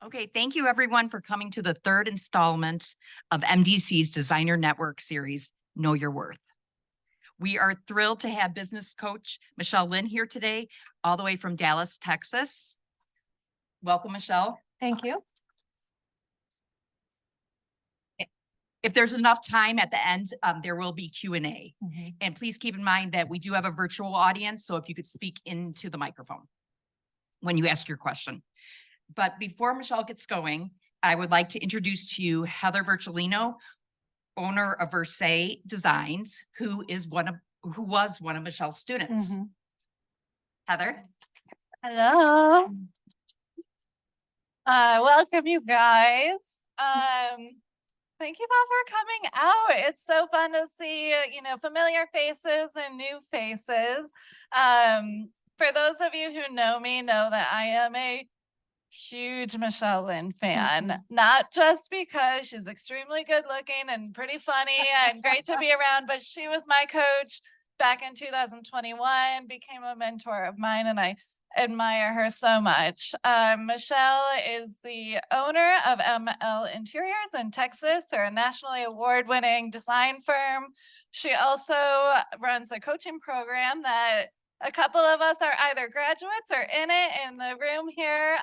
Okay, thank you everyone for coming to the third installment of MDC's Designer Network series, Know Your Worth. We are thrilled to have business coach Michelle Lynne here today, all the way from Dallas, Texas. Welcome, Michelle. Thank you. If there's enough time at the end, there will be Q&A. And please keep in mind that we do have a virtual audience, so if you could speak into the microphone when you ask your question. But before Michelle gets going, I would like to introduce to you Heather Virgilino, owner of Versailles Designs, who was one of Michelle's students. Heather. Hello. Welcome, you guys. Thank you all for coming out. It's so fun to see, familiar faces and new faces. For those of you who know me, know that I am a huge Michelle Lynne fan, not just because she's extremely good looking and pretty funny and great to be around, but she was my coach back in 2021, became a mentor of mine, and I admire her so much. Michelle is the owner of ML Interiors in Texas. They're a nationally award-winning design firm. She also runs a coaching program that a couple of us are either graduates or in it in the room here,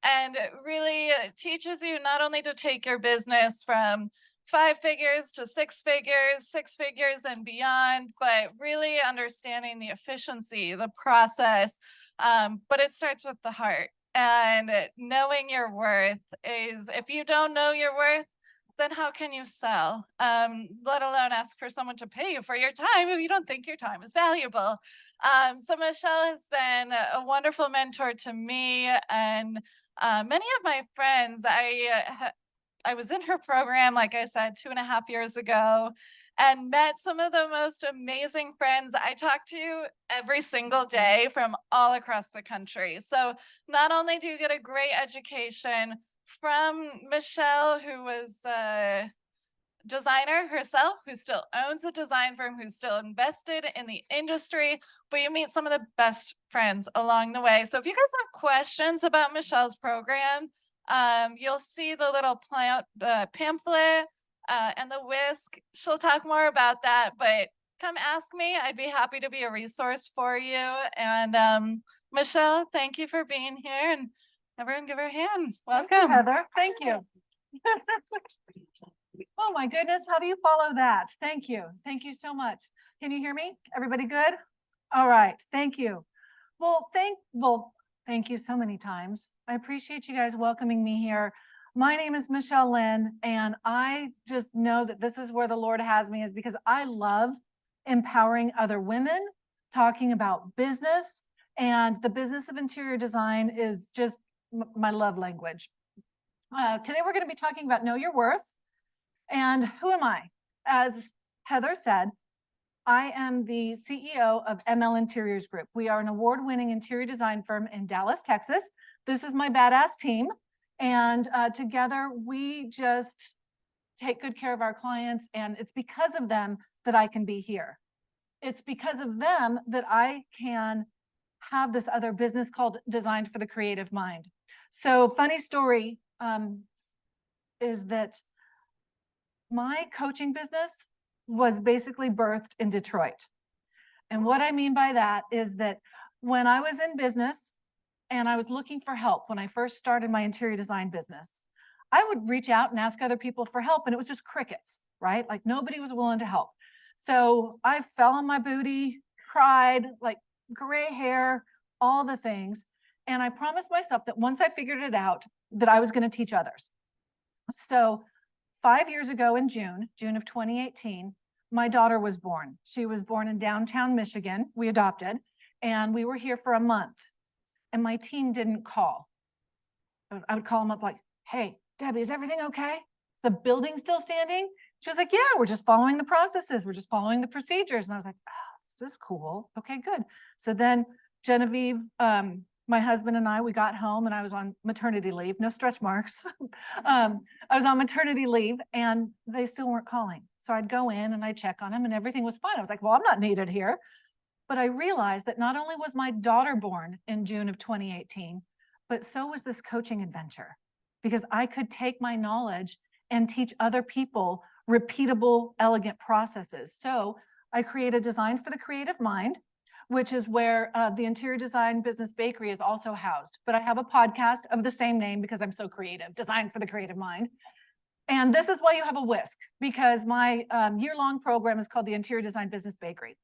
and really teaches you not only to take your business from 5 figures to 6 figures and beyond, but really understanding the efficiency, the process. But it starts with the heart, and knowing your worth is, if you don't know your worth, then how can you sell, let alone ask for someone to pay you for your time if you don't think your time is valuable? So Michelle has been a wonderful mentor to me and many of my friends. I was in her program, like I said, 2.5 years ago, and met some of the most amazing friends I talk to every single day from all across the country. So not only do you get a great education from Michelle, who was a designer herself, who still owns a design firm, who's still invested in the industry, but you meet some of the best friends along the way. So if you guys have questions about Michelle's program, you'll see the little pamphlet and the whisk. She'll talk more about that, but come ask me. I'd be happy to be a resource for you. And Michelle, thank you for being here, and everyone give her a hand. Welcome. Thank you, Heather. Thank you. Oh my goodness, how do you follow that? Thank you. Thank you so much. Can you hear me? Everybody good? All right. Thank you. Well, thank you so many times. I appreciate you guys welcoming me here. My name is Michelle Lynne, and I just know that this is where the Lord has me, is because I love empowering other women, talking about business, and the business of interior design is just my love language. Today, we're going to be talking about Know Your Worth. And who am I? As Heather said, I am the CEO of ML Interiors Group. We are an award-winning interior design firm in Dallas, Texas. This is my badass team. And together, we just take good care of our clients. And it's because of them that I can be here. It's because of them that I can have this other business called Designed for the Creative Mind. So funny story is that my coaching business was basically birthed in Detroit. And what I mean by that is that when I was in business and I was looking for help, when I first started my interior design business, I would reach out and ask other people for help, and it was just crickets, right? Like nobody was willing to help. So I fell on my booty, cried, like gray hair, all the things. And I promised myself that once I figured it out, that I was going to teach others. So 5 years ago in June of 2018, my daughter was born. She was born in downtown Michigan. We adopted, and we were here for a month. And my team didn't call. I would call them up like, hey, Debbie, is everything okay? The building still standing? She was like, yeah, we're just following the processes. We're just following the procedures. And I was like, oh, this is cool. Okay, good. So then Genevieve, my husband and I, we got home, and I was on maternity leave, no stretch marks. I was on maternity leave, and they still weren't calling. So I'd go in and I'd check on them, and everything was fine. I was like, well, I'm not needed here. But I realized that not only was my daughter born in June of 2018, but so was this coaching adventure, because I could take my knowledge and teach other people repeatable, elegant processes. So I created Design for the Creative Mind, which is where the interior design business bakery is also housed. But I have a podcast of the same name because I'm so creative, Design for the Creative Mind. And this is why you have a whisk, because my year-long program is called the Interior Design Business Bakery.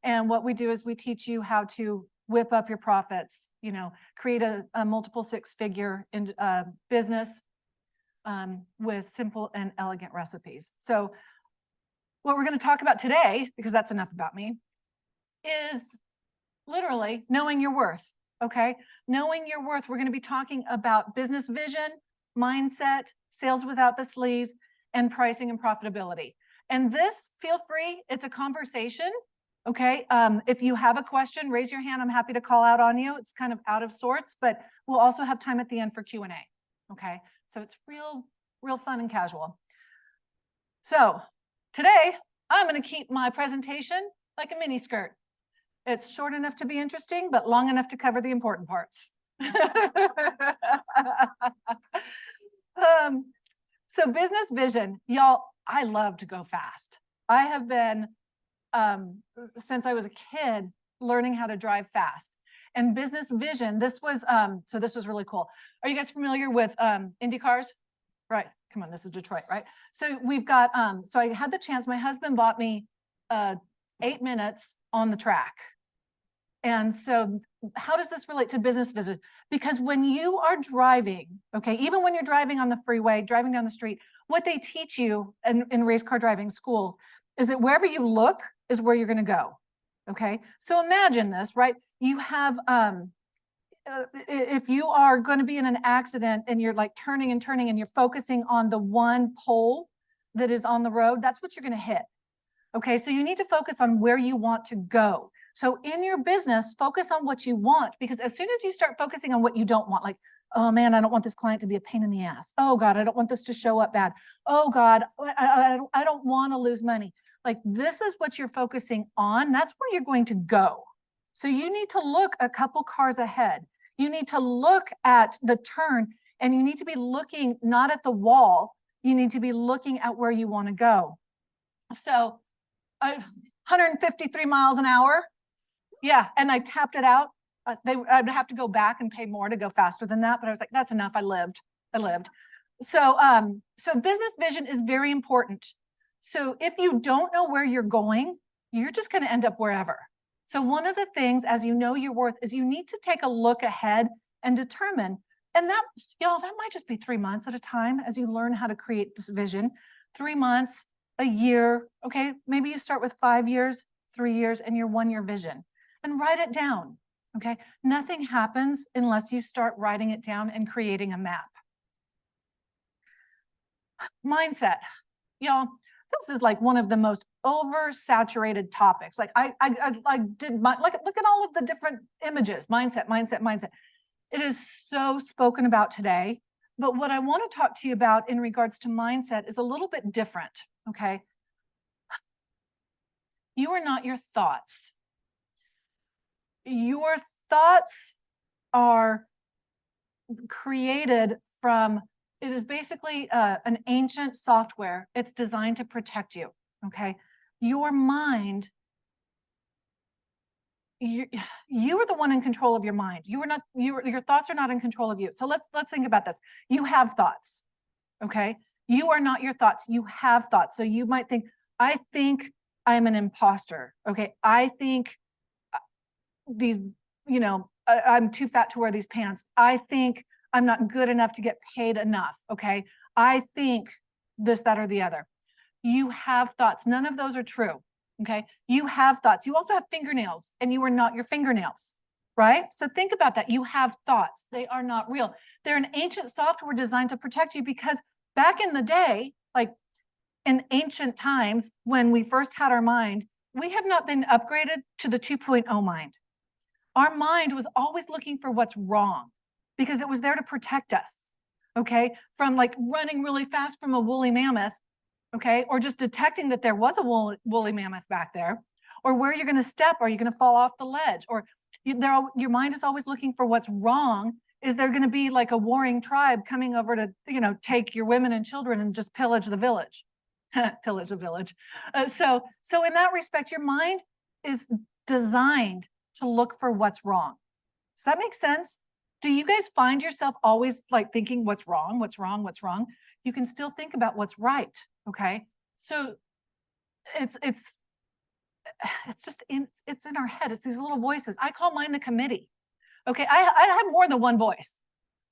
And what we do is we teach you how to whip up your profits, you know, create a multiple six-figure business with simple and elegant recipes. So what we're going to talk about today, because that's enough about me, is literally knowing your worth. Okay. Knowing your worth. We're going to be talking about business vision, mindset, sales without the sleaze, and pricing and profitability. And this, feel free, it's a conversation. Okay. If you have a question, raise your hand. I'm happy to call out on you. It's kind of out of sorts, but we'll also have time at the end for Q&A. Okay. So it's real fun and casual. So today I'm going to keep my presentation like a mini skirt. It's short enough to be interesting, but long enough to cover the important parts. So business vision, y'all, I love to go fast. I have been, since I was a kid, learning how to drive fast. And business vision, this was really cool. Are you guys familiar with Indy cars? Right, come on, this is Detroit, right? So we've got, so I had the chance, my husband bought me 8 minutes on the track. And so how does this relate to business vision? Because when you are driving, okay, even when you're driving on the freeway, driving down the street, what they teach you in race car driving school is that wherever you look is where you're going to go. Okay, so imagine this, right? You have, if you are going to be in an accident and you're like turning and turning and you're focusing on the one pole that is on the road, that's what you're going to hit. Okay, so you need to focus on where you want to go. So in your business, focus on what you want, because as soon as you start focusing on what you don't want, like, oh man, I don't want this client to be a pain in the ass. Oh God, I don't want this to show up bad. Oh God, I don't want to lose money. Like, this is what you're focusing on. That's where you're going to go. So you need to look a couple cars ahead. You need to look at the turn, and you need to be looking not at the wall. You need to be looking at where you want to go. So 153 miles an hour. Yeah. And I tapped it out. I'd have to go back and pay more to go faster than that. But I was like, that's enough. I lived. So, so business vision is very important. So if you don't know where you're going, you're just going to end up wherever. So one of the things, as you know your worth, is you need to take a look ahead and determine, and that, y'all, that might just be 3 months at a time as you learn how to create this vision. 3 months, a year, okay? Maybe you start with 5 years, 3 years, and your 1-year vision, and write it down, okay? Nothing happens unless you start writing it down and creating a map. Mindset, y'all, this is like one of the most oversaturated topics. Like I did my, look at all of the different images, mindset. It is so spoken about today, but what I want to talk to you about in regards to mindset is a little bit different. Okay. You are not your thoughts. Your thoughts are created from, it is basically an ancient software. It's designed to protect you. Okay. Your mind, you are the one in control of your mind. You are not, your thoughts are not in control of you. So let's think about this. You have thoughts. Okay. You are not your thoughts. You have thoughts. So you might think, I think I'm an imposter. Okay. I think these, you know, I'm too fat to wear these pants. I think I'm not good enough to get paid enough. Okay. I think this, that, or the other. You have thoughts. None of those are true. Okay. You have thoughts. You also have fingernails, and you are not your fingernails, right? So think about that. You have thoughts. They are not real. They're an ancient software designed to protect you, because back in the day, like in ancient times, when we first had our mind, we have not been upgraded to the 2.0 mind. Our mind was always looking for what's wrong, because it was there to protect us. Okay. From like running really fast from a woolly mammoth. Okay. Or just detecting that there was a woolly mammoth back there, or where you're going to step. Are you going to fall off the ledge? Or your mind is always looking for what's wrong, Is there going to be like a warring tribe coming over to, take your women and children and just pillage the village? Pillage the village. So in that respect, your mind is designed to look for what's wrong. Does that make sense? Do you guys find yourself always like thinking what's wrong, what's wrong, what's wrong? You can still think about what's right. Okay. So it's in our head. It's these little voices. I call mine the committee. Okay. I have more than one voice.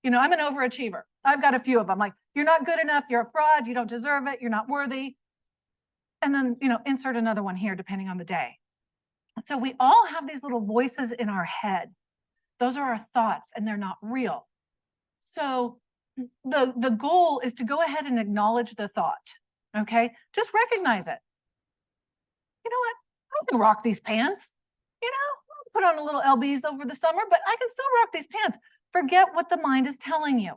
I'm an overachiever. I've got a few of them. Like, you're not good enough. You're a fraud. You don't deserve it. You're not worthy. And then, insert another one here, depending on the day. So we all have these little voices in our head. Those are our thoughts, and they're not real. So the goal is to go ahead and acknowledge the thought. Okay. Just recognize it. You know what? I can rock these pants. I'll put on a little LBs over the summer, but I can still rock these pants. Forget what the mind is telling you.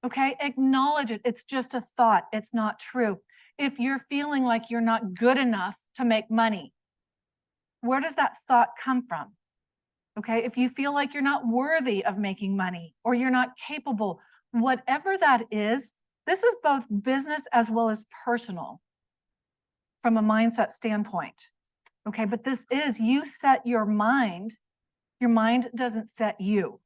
Okay, acknowledge it. It's just a thought. It's not true. If you're feeling like you're not good enough to make money, where does that thought come from? Okay, if you feel like you're not worthy of making money or you're not capable, whatever that is, this is both business as well as personal from a mindset standpoint. Okay, but this is, you set your mind doesn't set you.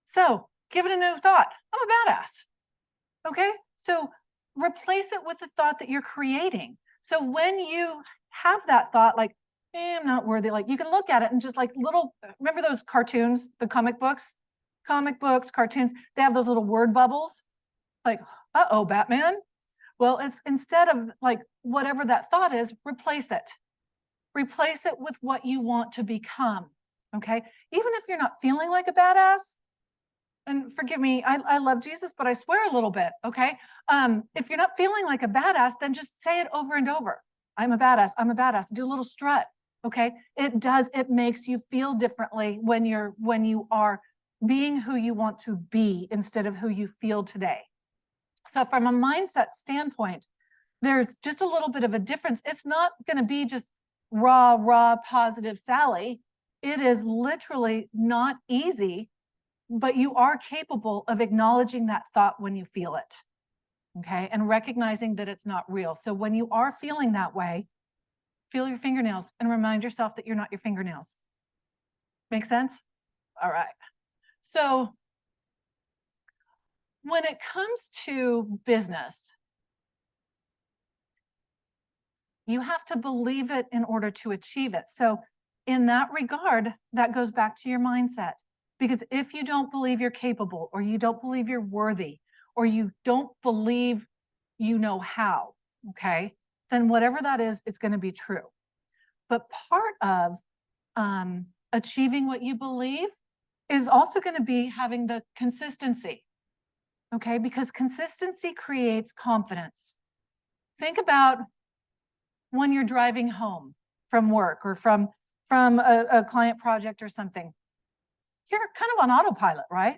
So give it a new thought. I'm a badass. Okay, so replace it with the thought that you're creating. So when you have that thought, like, I'm not worthy, like, you can look at it and just like remember those cartoons, the comic books, cartoons, they have those little word bubbles, like, uh-oh, Batman. Well, it's instead of like whatever that thought is, replace it. Replace it with what you want to become. Okay, even if you're not feeling like a badass, and forgive me, I love Jesus, but I swear a little bit, okay? If you're not feeling like a badass, then just say it over and over. I'm a badass, I'm a badass. Do a little strut, okay? It makes you feel differently when you are being who you want to be instead of who you feel today. So from a mindset standpoint, there's just a little bit of a difference. It's not gonna be just raw, positive Sally. It is literally not easy, but you are capable of acknowledging that thought when you feel it, okay? And recognizing that it's not real. So when you are feeling that way, feel your fingernails and remind yourself that you're not your fingernails. Make sense? All right. So when it comes to business, you have to believe it in order to achieve it. So in that regard, that goes back to your mindset. Because if you don't believe you're capable, or you don't believe you're worthy, or you don't believe you know how, okay, then whatever that is, it's going to be true. But part of achieving what you believe is also going to be having the consistency, okay, because consistency creates confidence. Think about when you're driving home from work or from a client project or something. You're kind of on autopilot, right?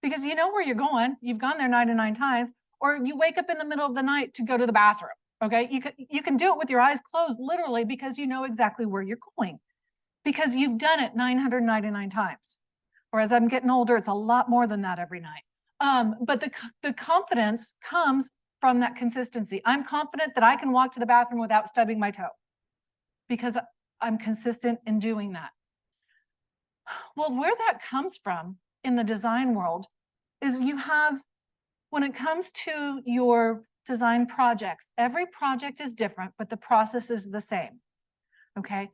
Because you know where you're going. You've gone there 99 times, or you wake up in the middle of the night to go to the bathroom. Okay, you can do it with your eyes closed, literally, because you know exactly where you're going, because you've done it 999 times. Or as I'm getting older, it's a lot more than that every night. But the confidence comes from that consistency. I'm confident that I can walk to the bathroom without stubbing my toe because I'm consistent in doing that. Well, where that comes from in the design world is when it comes to your design projects, every project is different, but the process is the same, okay?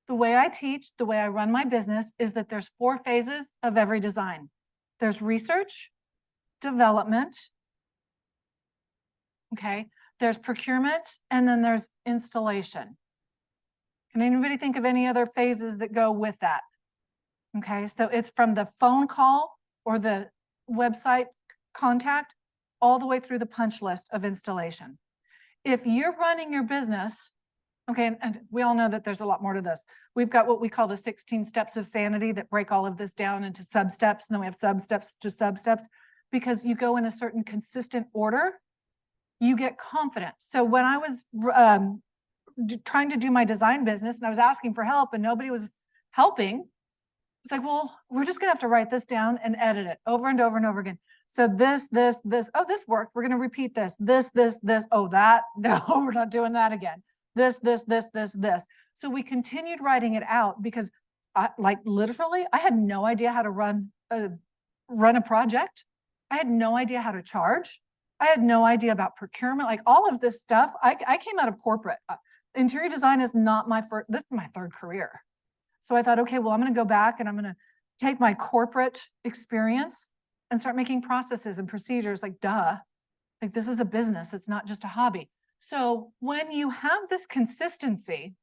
The way I teach, the way I run my business is that there's 4 phases of every design. There's research, development, okay? There's procurement, and then there's installation. Can anybody think of any other phases that go with that? Okay, so it's from the phone call or the website contact all the way through the punch list of installation. If you're running your business, okay, and we all know that there's a lot more to this. We've got what we call the 16 steps of sanity that break all of this down into sub-steps, and then we have sub-steps to sub-steps. Because you go in a certain consistent order, you get confident. So when I was trying to do my design business and I was asking for help and nobody was helping, It's like, well, we're just gonna have to write this down and edit it over and over and over again. So this, oh, this worked. We're gonna repeat this. Oh, that, no, we're not doing that again. This. So we continued writing it out because literally, I had no idea how to run a project. I had no idea how to charge. I had no idea about procurement, like all of this stuff. I came out of corporate. Interior design is not my first, this is my third career. So I thought, okay, well, I'm going to go back and I'm going to take my corporate experience and start making processes and procedures like, duh, like this is a business. It's not just a hobby. So when you have this consistency,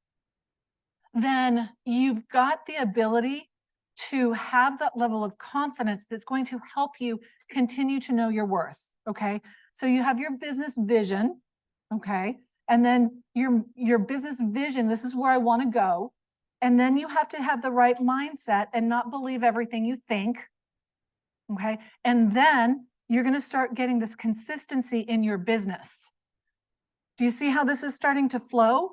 then you've got the ability to have that level of confidence that's going to help you continue to know your worth. Okay. So you have your business vision. Okay. And then your business vision, this is where I want to go. And then you have to have the right mindset and not believe everything you think. Okay. And then you're going to start getting this consistency in your business. Do you see how this is starting to flow?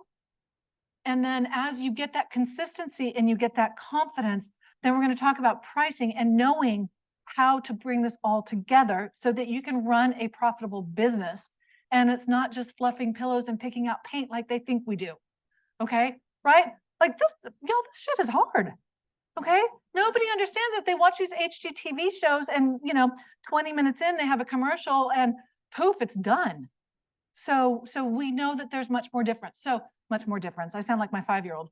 And then as you get that consistency and you get that confidence, then we're going to talk about pricing and knowing how to bring this all together so that you can run a profitable business. And it's not just fluffing pillows and picking out paint like they think we do. Okay. Right? Like this, this shit is hard. Okay. Nobody understands that they watch these HGTV shows and, 20 minutes in, they have a commercial and poof, it's done. So we know that there's much more difference. So much more difference. I sound like my 5-year-old.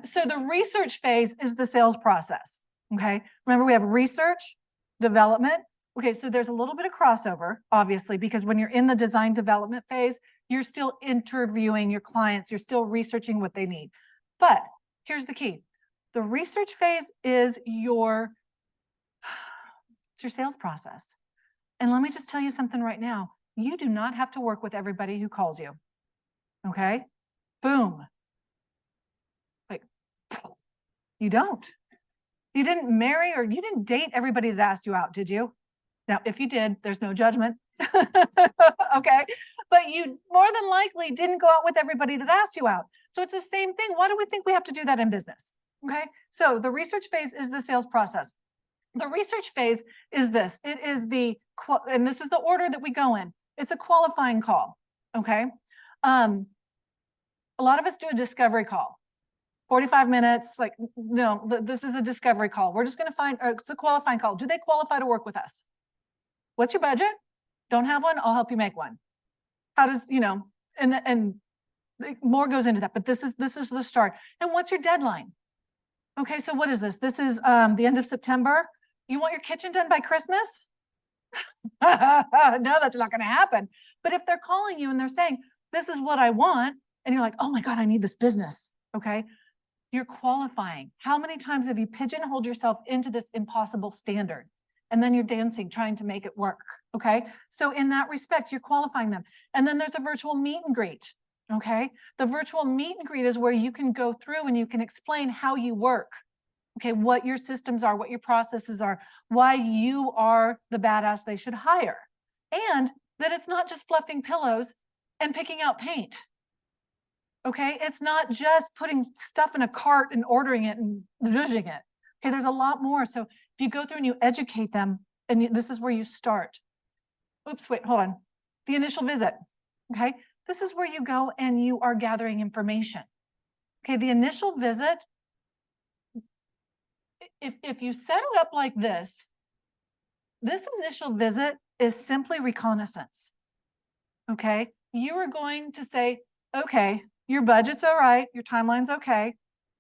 So the research phase is the sales process. Okay. Remember, we have research, development. Okay. So there's a little bit of crossover, obviously, because when you're in the design development phase, you're still interviewing your clients. You're still researching what they need. But here's the key. The research phase is your sales process. And let me just tell you something right now. You do not have to work with everybody who calls you. Okay. Boom. Like, you don't. You didn't marry or you didn't date everybody that asked you out, did you? Now, if you did, there's no judgment. Okay. But you more than likely didn't go out with everybody that asked you out. So it's the same thing. Why do we think we have to do that in business? Okay. So the research phase is the sales process. The research phase is this. It is and this is the order that we go in. It's a qualifying call. Okay. A lot of us do a discovery call. 45 minutes, like, no, this is a discovery call. We're just going to find, it's a qualifying call. Do they qualify to work with us? What's your budget? Don't have one? I'll help you make one. How does, and more goes into that, but this is the start. And what's your deadline? Okay, so what is this? This is the end of September. You want your kitchen done by Christmas? No, that's not going to happen. But if they're calling you and they're saying, this is what I want, and you're like, oh my God, I need this business. Okay. You're qualifying. How many times have you pigeonholed yourself into this impossible standard? And then you're dancing, trying to make it work. Okay. So in that respect, you're qualifying them. And then there's a virtual meet and greet. Okay. The virtual meet and greet is where you can go through and you can explain how you work. Okay. What your systems are, what your processes are, why you are the badass they should hire. And that it's not just fluffing pillows and picking out paint. Okay. It's not just putting stuff in a cart and ordering it and zhuzhing it. Okay. There's a lot more. So if you go through and you educate them, and this is where you start. Oops, wait, hold on. The initial visit. Okay. This is where you go and you are gathering information. Okay. The initial visit, if you set it up like this initial visit is simply reconnaissance. Okay. You are going to say, okay, your budget's all right. Your timeline's okay.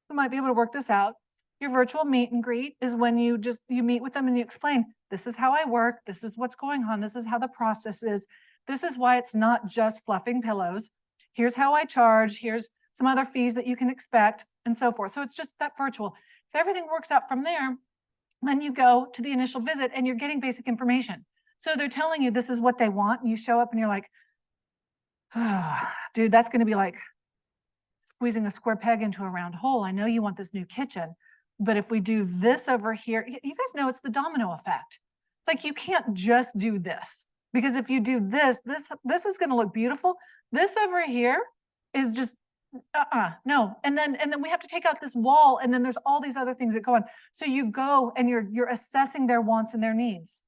We might be able to work this out. Your virtual meet and greet is when you meet with them and you explain, this is how I work. This is what's going on. This is how the process is. This is why it's not just fluffing pillows. Here's how I charge. Here's some other fees that you can expect and so forth. So it's just that virtual. If everything works out from there, then you go to the initial visit and you're getting basic information. So they're telling you this is what they want. And you show up and you're like, oh, dude, that's going to be like squeezing a square peg into a round hole. I know you want this new kitchen, but if we do this over here, you guys know it's the domino effect. It's like, you can't just do this, because if you do this is going to look beautiful. This over here is just No. And then we have to take out this wall, and then there's all these other things that go on. So you go and you're assessing their wants and their needs.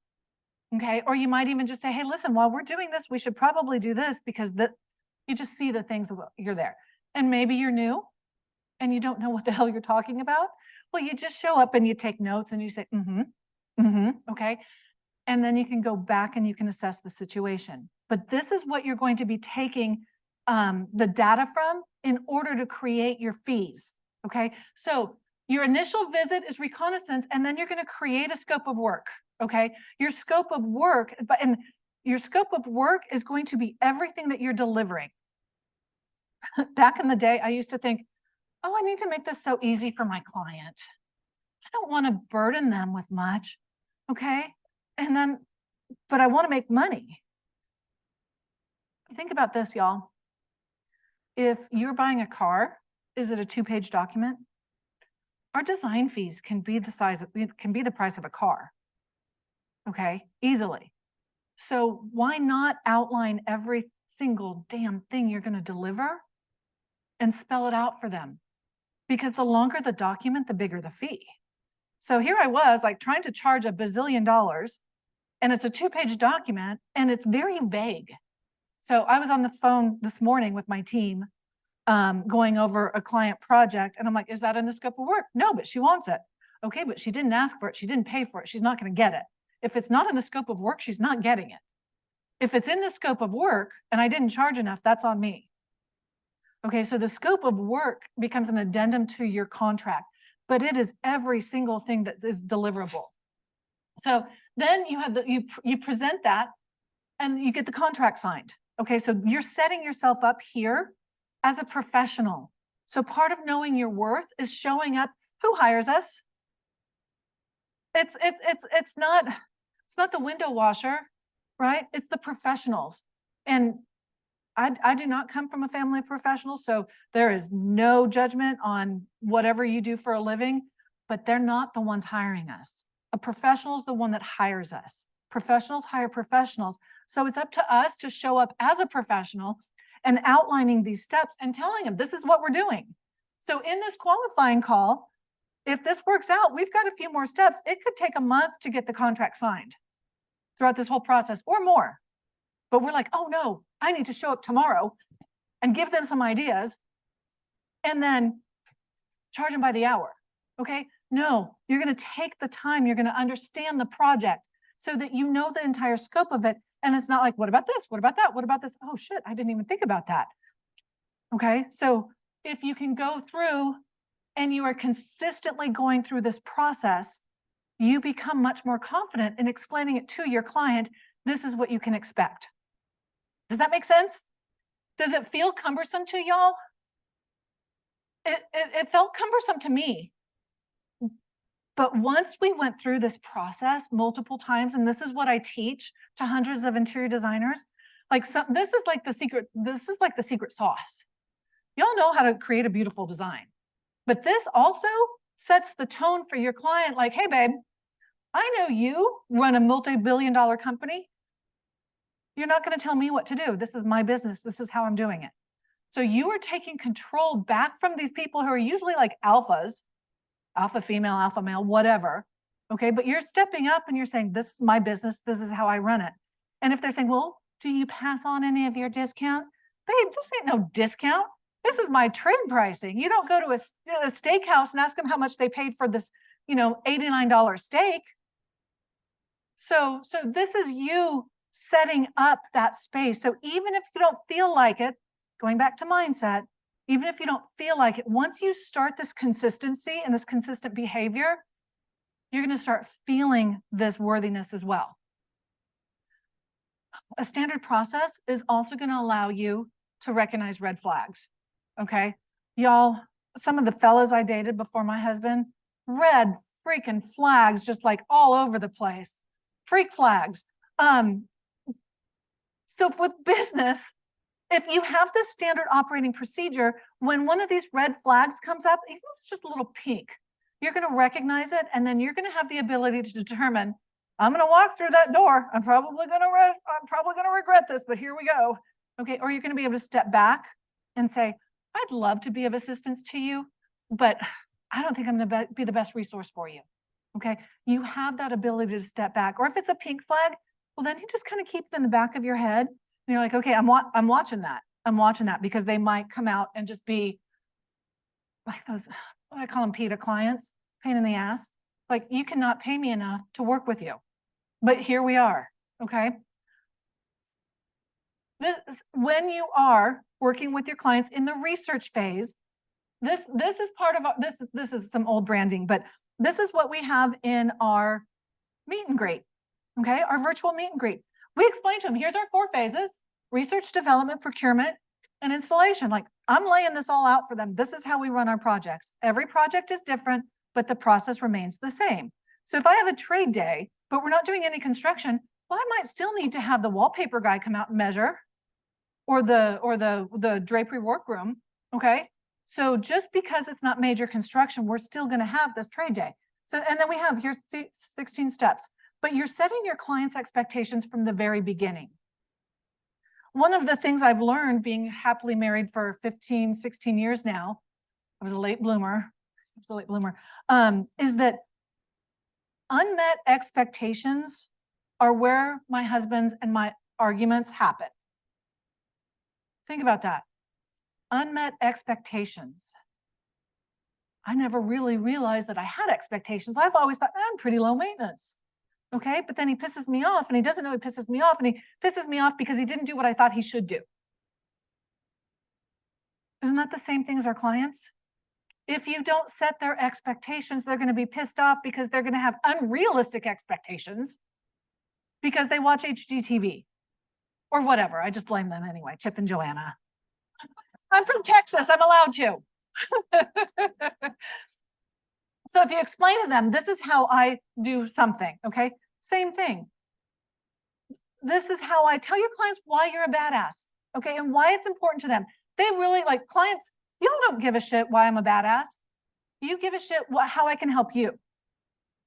Okay. Or you might even just say, hey, listen, while we're doing this, we should probably do this, because you just see the things that you're there. And maybe you're new and you don't know what the hell you're talking about. Well, you just show up and you take notes and you say, okay. And then you can go back and you can assess the situation. But this is what you're going to be taking the data from in order to create your fees. Okay. So your initial visit is reconnaissance, and then you're going to create a scope of work. Okay. Your scope of work, your scope of work is going to be everything that you're delivering. Back in the day, I used to think, oh, I need to make this so easy for my client. I don't want to burden them with much. Okay. And then, but I want to make money. Think about this, y'all. If you're buying a car, is it a 2-page document? Our design fees can be the price of a car. Okay, easily. So why not outline every single damn thing you're going to deliver and spell it out for them? Because the longer the document, the bigger the fee. So here I was like trying to charge $1 bazillion, and it's a 2-page document and it's very vague. So I was on the phone this morning with my team going over a client project, and I'm like, is that in the scope of work? No, but she wants it. Okay, but she didn't ask for it. She didn't pay for it. She's not going to get it. If it's not in the scope of work, she's not getting it. If it's in the scope of work and I didn't charge enough, that's on me. Okay, so the scope of work becomes an addendum to your contract, but it is every single thing that is deliverable. So then you have you present that and you get the contract signed. Okay, so you're setting yourself up here as a professional. So part of knowing your worth is showing up. Who hires us? It's not the window washer, right? It's the professionals. And I do not come from a family of professionals, so there is no judgment on whatever you do for a living, but they're not the ones hiring us. A professional is the one that hires us. Professionals hire professionals. So it's up to us to show up as a professional and outlining these steps and telling them this is what we're doing. So in this qualifying call, if this works out, we've got a few more steps. It could take a month to get the contract signed throughout this whole process or more. But we're like, oh no, I need to show up tomorrow and give them some ideas and then charge them by the hour. Okay? No, you're going to take the time. You're going to understand the project so that you know the entire scope of it. And it's not like, what about this? What about that? What about this? Oh shit, I didn't even think about that. Okay? So if you can go through and you are consistently going through this process, you become much more confident in explaining it to your client. This is what you can expect. Does that make sense? Does it feel cumbersome to y'all? It felt cumbersome to me. But once we went through this process multiple times, and this is what I teach to hundreds of interior designers, this is like the secret sauce. Y'all know how to create a beautiful design. But this also sets the tone for your client, like, hey, babe, I know you run a multi-billion-dollar company. You're not going to tell me what to do. This is my business. This is how I'm doing it. So you are taking control back from these people who are usually like alphas, alpha female, alpha male, whatever. Okay, but you're stepping up and you're saying, this is my business. This is how I run it. And if they're saying, well, do you pass on any of your discount? Babe, this ain't no discount. This is my trade pricing. You don't go to a steakhouse and ask them how much they paid for this, $89 steak. So this is you setting up that space. So even if you don't feel like it, going back to mindset, even if you don't feel like it, once you start this consistency and this consistent behavior, you're going to start feeling this worthiness as well. A standard process is also going to allow you to recognize red flags. Okay, y'all, some of the fellas I dated before my husband, red freaking flags, just like all over the place, freak flags. So with business, if you have this standard operating procedure, when one of these red flags comes up, even if it's just a little pink, you're going to recognize it, and then you're going to have the ability to determine, I'm going to walk through that door. I'm probably going to regret this, but here we go. Okay, or you're going to be able to step back and say, I'd love to be of assistance to you, but I don't think I'm gonna be the best resource for you. Okay, you have that ability to step back, or if it's a pink flag, well, then you just kind of keep it in the back of your head. And you're like, okay, I'm watching that. I'm watching that because they might come out and just be like those, what I call them, PETA clients, pain in the ass. Like, you cannot pay me enough to work with you, but here we are. Okay. When you are working with your clients in the research phase, this is part of this is some old branding, but this is what we have in our meet and greet. Okay, our virtual meet and greet. We explain to them, here's our 4 phases: research, development, procurement, and installation. Like, I'm laying this all out for them. This is how we run our projects. Every project is different, but the process remains the same. So if I have a trade day, but we're not doing any construction, well, I might still need to have the wallpaper guy come out and measure, or the drapery workroom. Okay. So just because it's not major construction, we're still going to have this trade day. So, and then we have, here's 16 steps, but you're setting your clients' expectations from the very beginning. One of the things I've learned, being happily married for 15, 16 years now, I was a late bloomer, is that unmet expectations are where my husband's and my arguments happen. Think about that. Unmet expectations. I never really realized that I had expectations. I've always thought, I'm pretty low maintenance. Okay, but then he pisses me off, and he doesn't know he pisses me off, and he pisses me off because he didn't do what I thought he should do. Isn't that the same thing as our clients? If you don't set their expectations, they're going to be pissed off because they're going to have unrealistic expectations because they watch HGTV or whatever. I just blame them anyway, Chip and Joanna. I'm from Texas, I'm allowed to. So if you explain to them, this is how I do something, okay? Same thing. This is how I tell your clients why you're a badass, okay? And why it's important to them. They really, like, clients, y'all don't give a shit why I'm a badass. You give a shit how I can help you,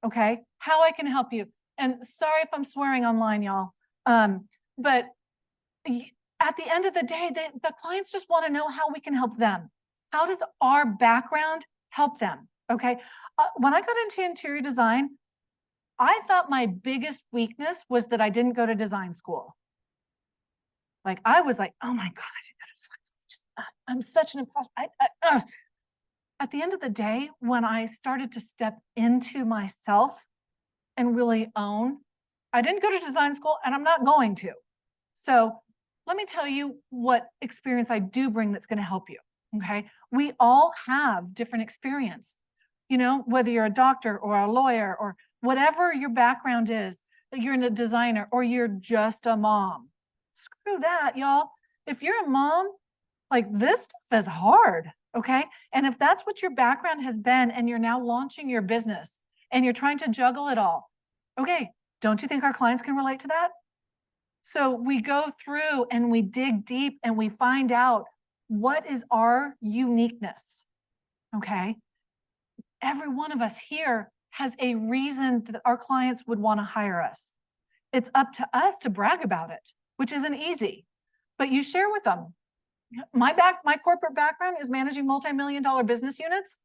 okay? How I can help you. And sorry if I'm swearing online, y'all. But at the end of the day, the clients just want to know how we can help them. How does our background help them? Okay. When I got into interior design, I thought my biggest weakness was that I didn't go to design school. Like, I was like, oh my God, I didn't go to design school. I'm such an imposter. At the end of the day, when I started to step into myself and really own, I didn't go to design school and I'm not going to. So let me tell you what experience I do bring that's going to help you. Okay. We all have different experience, you know, whether you're a doctor or a lawyer or whatever your background is, that you're a designer or you're just a mom. Screw that, y'all. If you're a mom, like, this stuff is hard. Okay. And if that's what your background has been and you're now launching your business and you're trying to juggle it all, okay, don't you think our clients can relate to that? So we go through and we dig deep and we find out what is our uniqueness. Okay. Every one of us here has a reason that our clients would want to hire us. It's up to us to brag about it, which isn't easy, but you share with them. My corporate background is managing multi-million-dollar business units.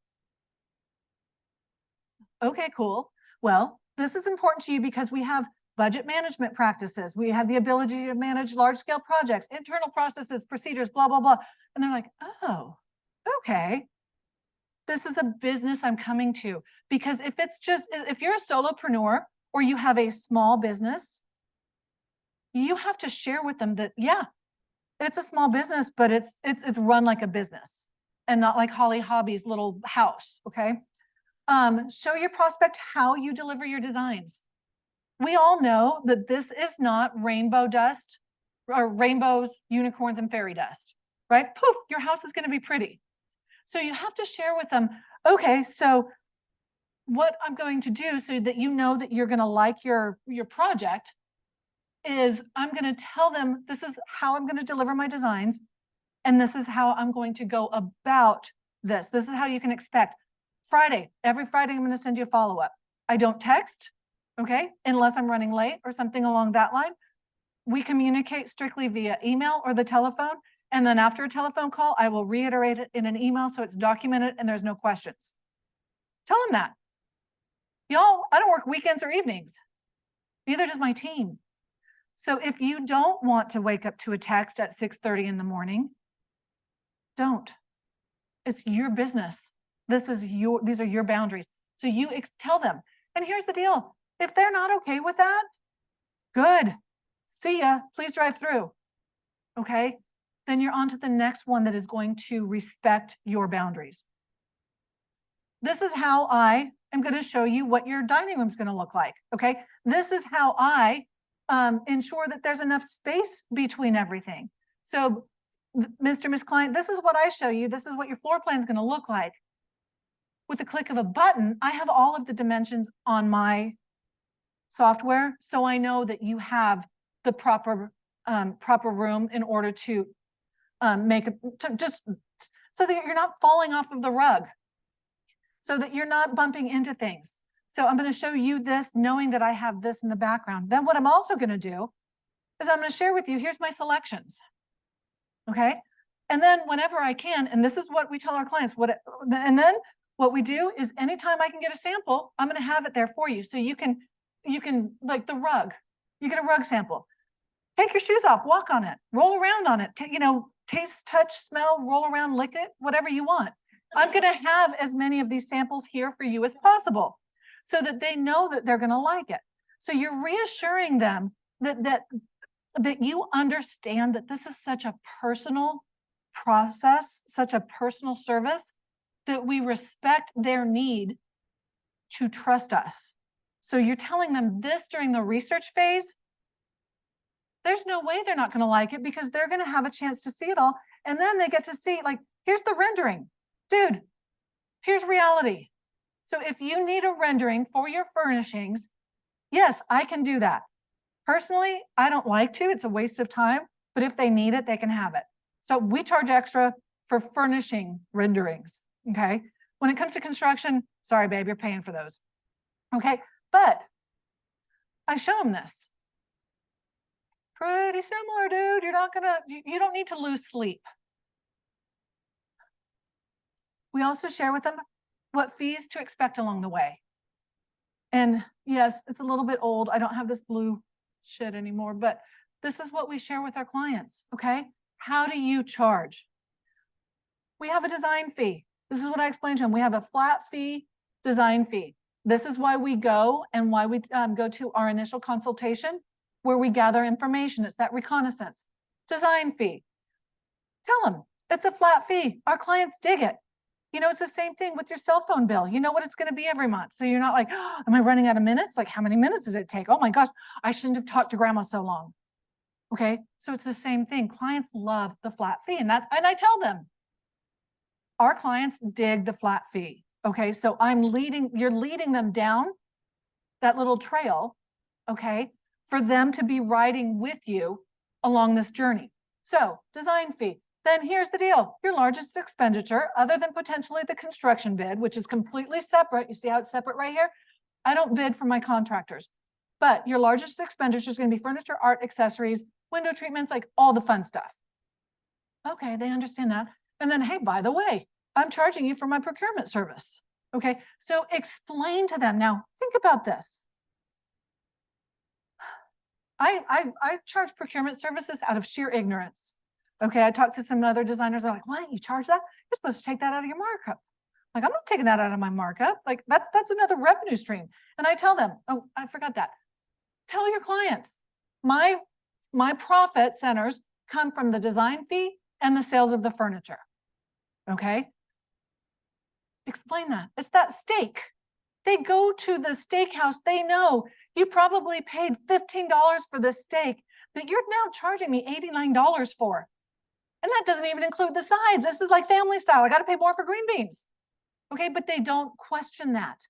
Okay, cool. Well, this is important to you because we have budget management practices. We have the ability to manage large-scale projects, internal processes, procedures, blah, blah, blah. And they're like, oh, okay. This is a business I'm coming to. Because if you're a solopreneur or you have a small business, you have to share with them that, yeah, it's a small business, but it's run like a business and not like Holly Hobby's little house, okay? Show your prospect how you deliver your designs. We all know that this is not rainbow dust or rainbows, unicorns, and fairy dust, right? Poof, your house is going to be pretty. So you have to share with them, okay, so what I'm going to do so that you know that you're going to like your project is I'm going to tell them this is how I'm going to deliver my designs, and this is how I'm going to go about this. This is how you can expect. Every Friday, I'm going to send you a follow-up. I don't text, okay, unless I'm running late or something along that line. We communicate strictly via email or the telephone, And then after a telephone call, I will reiterate it in an email so it's documented and there's no questions. Tell them that. Y'all, I don't work weekends or evenings. Neither does my team. So if you don't want to wake up to a text at 6:30 in the morning, don't. It's your business. These are your boundaries. So you tell them. And here's the deal. If they're not okay with that, good. See ya. Please drive through. Okay? Then you're on to the next one that is going to respect your boundaries. This is how I am going to show you what your dining room is going to look like. Okay? This is how I ensure that there's enough space between everything. So, Mr. Miss Client, this is what I show you. This is what your floor plan is going to look like. With the click of a button, I have all of the dimensions on my software, so I know that you have the proper room in order to make it just so that you're not falling off of the rug, so that you're not bumping into things. So I'm going to show you this, knowing that I have this in the background. Then what I'm also going to do is I'm going to share with you, here's my selections. Okay. And then whenever I can, and this is what we tell our clients, and then what we do is anytime I can get a sample, I'm going to have it there for you. So you can like the rug, you get a rug sample, take your shoes off, walk on it, roll around on it, taste, touch, smell, roll around, lick it, whatever you want. I'm going to have as many of these samples here for you as possible so that they know that they're going to like it. So you're reassuring them that you understand that this is such a personal process, such a personal service, that we respect their need to trust us. So you're telling them this during the research phase. There's no way they're not going to like it because they're going to have a chance to see it all. And then they get to see, like, here's the rendering. Dude, here's reality. So if you need a rendering for your furnishings, yes, I can do that. Personally, I don't like to. It's a waste of time. But if they need it, they can have it. So we charge extra for furnishing renderings. Okay. When it comes to construction, sorry, babe, you're paying for those. Okay. But I show them this. Pretty similar, dude. You don't need to lose sleep. We also share with them what fees to expect along the way. And yes, it's a little bit old. I don't have this blue shit anymore, but this is what we share with our clients. Okay. How do you charge? We have a design fee. This is what I explained to them. We have a flat fee, design fee. This is why we go and why we go to our initial consultation where we gather information. It's that reconnaissance. Design fee. Tell them it's a flat fee. Our clients dig it. It's the same thing with your cell phone bill. You know what it's going to be every month. So you're not like, oh, am I running out of minutes? Like, how many minutes did it take? Oh my gosh, I shouldn't have talked to grandma so long. Okay. So it's the same thing. Clients love the flat fee. And I tell them, our clients dig the flat fee. Okay. So you're leading them down that little trail. Okay. For them to be riding with you along this journey. So design fee. Then here's the deal. Your largest expenditure, other than potentially the construction bid, which is completely separate. You see how it's separate right here? I don't bid for my contractors, but your largest expenditure is going to be furniture, art, accessories, window treatments, like all the fun stuff. Okay, they understand that. And then, hey, by the way, I'm charging you for my procurement service. Okay, so explain to them. Now, think about this. I charge procurement services out of sheer ignorance. Okay, I talked to some other designers. They're like, what? You charge that? You're supposed to take that out of your markup. Like, I'm not taking that out of my markup. Like, that's another revenue stream. And I tell them, oh, I forgot that. Tell your clients, my profit centers come from the design fee and the sales of the furniture. Okay? Explain that. It's that steak. They go to the steakhouse. They know you probably paid $15 for this steak that you're now charging me $89 for. And that doesn't even include the sides. This is like family style. I got to pay more for green beans. Okay, but they don't question that.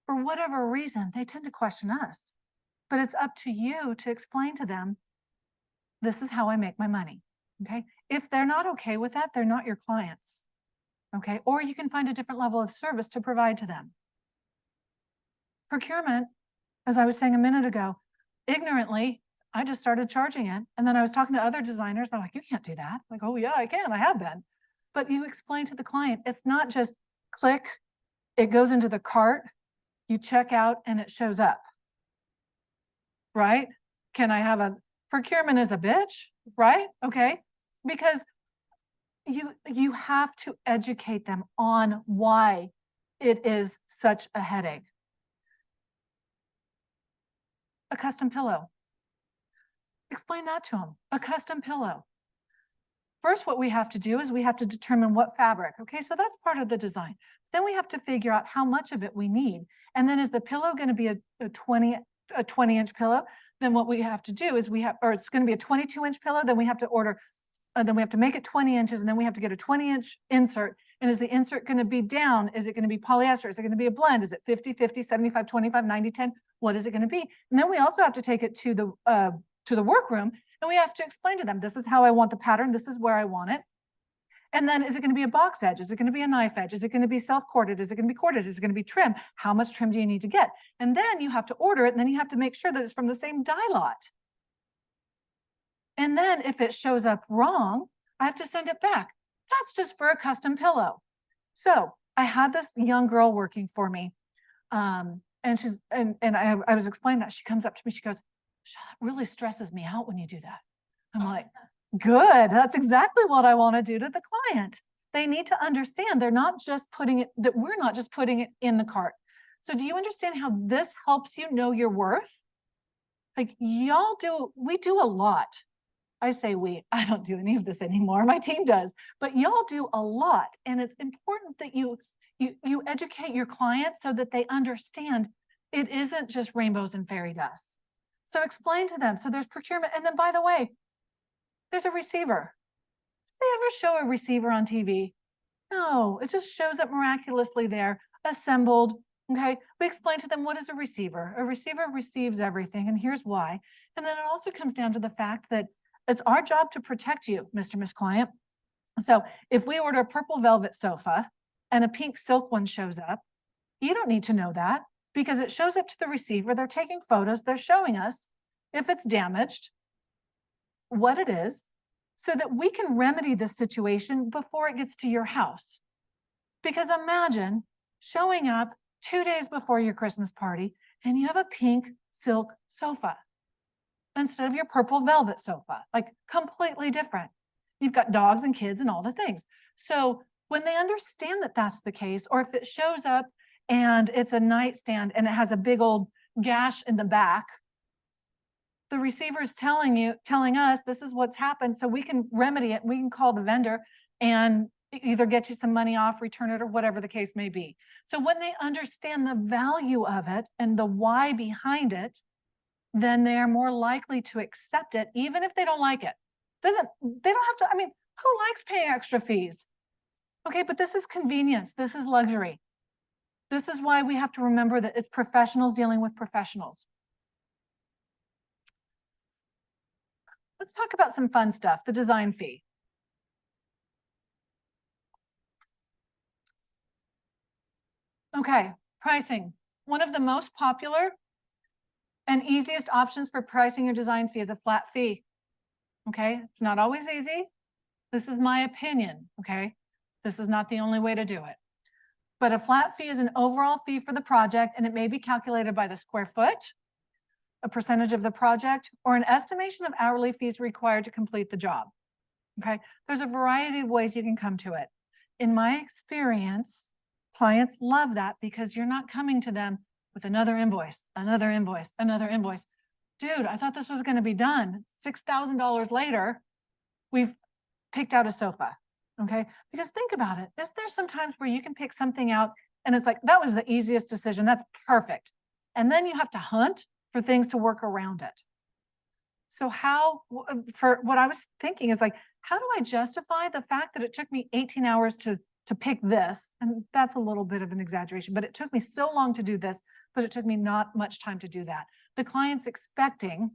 For whatever reason, they tend to question us. But it's up to you to explain to them, this is how I make my money. Okay, if they're not okay with that, they're not your clients. Okay, or you can find a different level of service to provide to them. Procurement, as I was saying a minute ago, ignorantly, I just started charging it. And then I was talking to other designers. They're like, you can't do that. I'm like, oh yeah, I can. I have been. But you explain to the client, it's not just click, it goes into the cart, you check out and it shows up. Right? Can I have a procurement is a bitch? Right? Okay. Because you have to educate them on why it is such a headache. A custom pillow. Explain that to them. A custom pillow. First, what we have to do is we have to determine what fabric. Okay, so that's part of the design. Then we have to figure out how much of it we need. And then is the pillow going to be a 20-inch pillow? Then what we have to do is or it's going to be a 22-inch pillow. Then we have to order, then we have to make it 20 inches, and then we have to get a 20-inch insert. And is the insert going to be down? Is it going to be polyester? Is it going to be a blend? Is it 50-50, 75-25, 90-10? What is it going to be? And then we also have to take it to the workroom, and we have to explain to them, this is how I want the pattern. This is where I want it. And then is it going to be a box edge? Is it going to be a knife edge? Is it going to be self-corded? Is it going to be corded? Is it going to be trim? How much trim do you need to get? And then you have to order it. And then you have to make sure that it's from the same dye lot. And then if it shows up wrong, I have to send it back. That's just for a custom pillow. So I had this young girl working for me. And I was explaining that. She comes up to me, she goes, "It really stresses me out when you do that." I'm like, good. That's exactly what I want to do to the client. They need to understand they're not just putting it, that we're not just putting it in the cart. So do you understand how this helps you know your worth? Like we do a lot. I say I don't do any of this anymore. My team does, but y'all do a lot. And it's important that you educate your clients so that they understand it isn't just rainbows and fairy dust. So explain to them. So there's procurement. And then, by the way, there's a receiver. Do they ever show a receiver on TV? No, it just shows up miraculously there, assembled. Okay. We explain to them, what is a receiver? A receiver receives everything, and here's why. And then it also comes down to the fact that it's our job to protect you, Mr. Miss Client. So if we order a purple velvet sofa and a pink silk one shows up, you don't need to know that, because it shows up to the receiver. They're taking photos. They're showing us if it's damaged, what it is, so that we can remedy this situation before it gets to your house. Because imagine showing up 2 days before your Christmas party and you have a pink silk sofa instead of your purple velvet sofa, like completely different. You've got dogs and kids and all the things. So when they understand that that's the case, or if it shows up and it's a nightstand and it has a big old gash in the back, the receiver is telling us this is what's happened, so we can remedy it. We can call the vendor and either get you some money off, return it, or whatever the case may be. So when they understand the value of it and the why behind it, then they're more likely to accept it, even if they don't like it. They don't have to, I mean, who likes paying extra fees? Okay, but this is convenience. This is luxury. This is why we have to remember that it's professionals dealing with professionals. Let's talk about some fun stuff, the design fee. Okay, pricing. One of the most popular and easiest options for pricing your design fee is a flat fee. Okay, it's not always easy. This is my opinion, okay? This is not the only way to do it. But a flat fee is an overall fee for the project, and it may be calculated by the square foot, a percentage of the project, or an estimation of hourly fees required to complete the job. Okay, there's a variety of ways you can come to it. In my experience, clients love that because you're not coming to them with another invoice, another invoice, another invoice. Dude, I thought this was going to be done. $6,000 later, we've picked out a sofa. Okay, because think about it. Is there some times where you can pick something out and it's like, that was the easiest decision. That's perfect. And then you have to hunt for things to work around it. So for what I was thinking is like, how do I justify the fact that it took me 18 hours to pick this? And that's a little bit of an exaggeration, but it took me so long to do this, but it took me not much time to do that. The client's expecting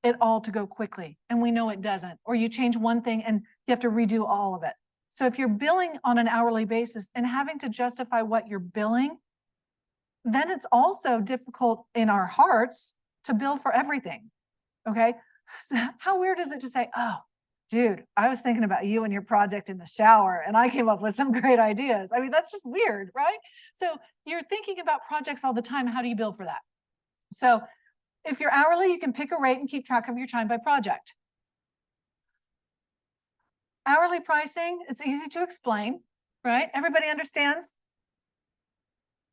it all to go quickly, and we know it doesn't. Or you change one thing and you have to redo all of it. So if you're billing on an hourly basis and having to justify what you're billing, then it's also difficult in our hearts to bill for everything. Okay. How weird is it to say, oh, dude, I was thinking about you and your project in the shower and I came up with some great ideas. I mean, that's just weird, right? So you're thinking about projects all the time. How do you bill for that? So if you're hourly, you can pick a rate and keep track of your time by project. Hourly pricing, it's easy to explain, right? Everybody understands?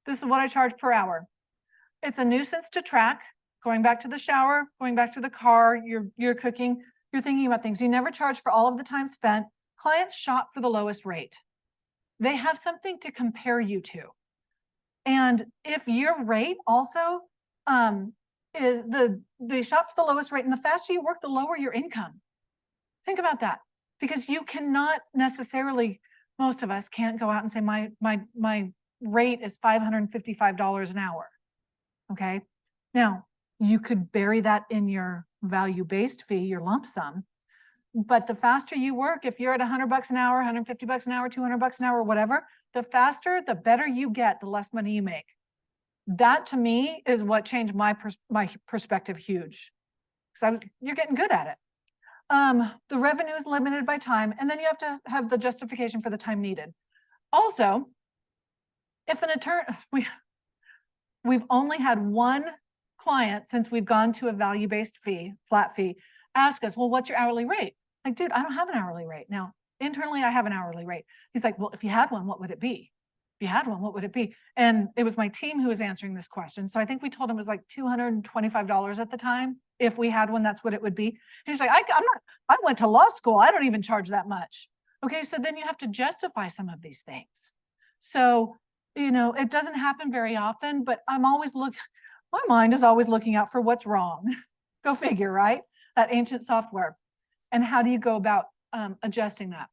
This is what I charge per hour. It's a nuisance to track. Going back to the shower, going back to the car, you're cooking, you're thinking about things. You never charge for all of the time spent. Clients shop for the lowest rate. They have something to compare you to. And if your rate also is they shop for the lowest rate, and the faster you work, the lower your income. Think about that, because you cannot necessarily, most of us can't go out and say my rate is $555 an hour. Okay. Now, you could bury that in your value-based fee, your lump sum, but the faster you work, if you're at $100 an hour, $150 an hour, $200 an hour, whatever, the faster, the better you get, the less money you make. That to me is what changed my perspective huge, because you're getting good at it. The revenue is limited by time, and then you have to have the justification for the time needed. Also, if an attorney, we've only had one client since we've gone to a value-based fee, flat fee, ask us, well, what's your hourly rate? Like, dude, I don't have an hourly rate. Now, internally, I have an hourly rate. He's like, well, if you had one, what would it be? If you had one, what would it be? And it was my team who was answering this question. So I think we told him it was like $225 at the time. If we had one, that's what it would be. And he's like, I went to law school. I don't even charge that much. Okay, so then you have to justify some of these things. So, you know, it doesn't happen very often, but my mind is always looking out for what's wrong. Go figure, right? That ancient software. And how do you go about adjusting that?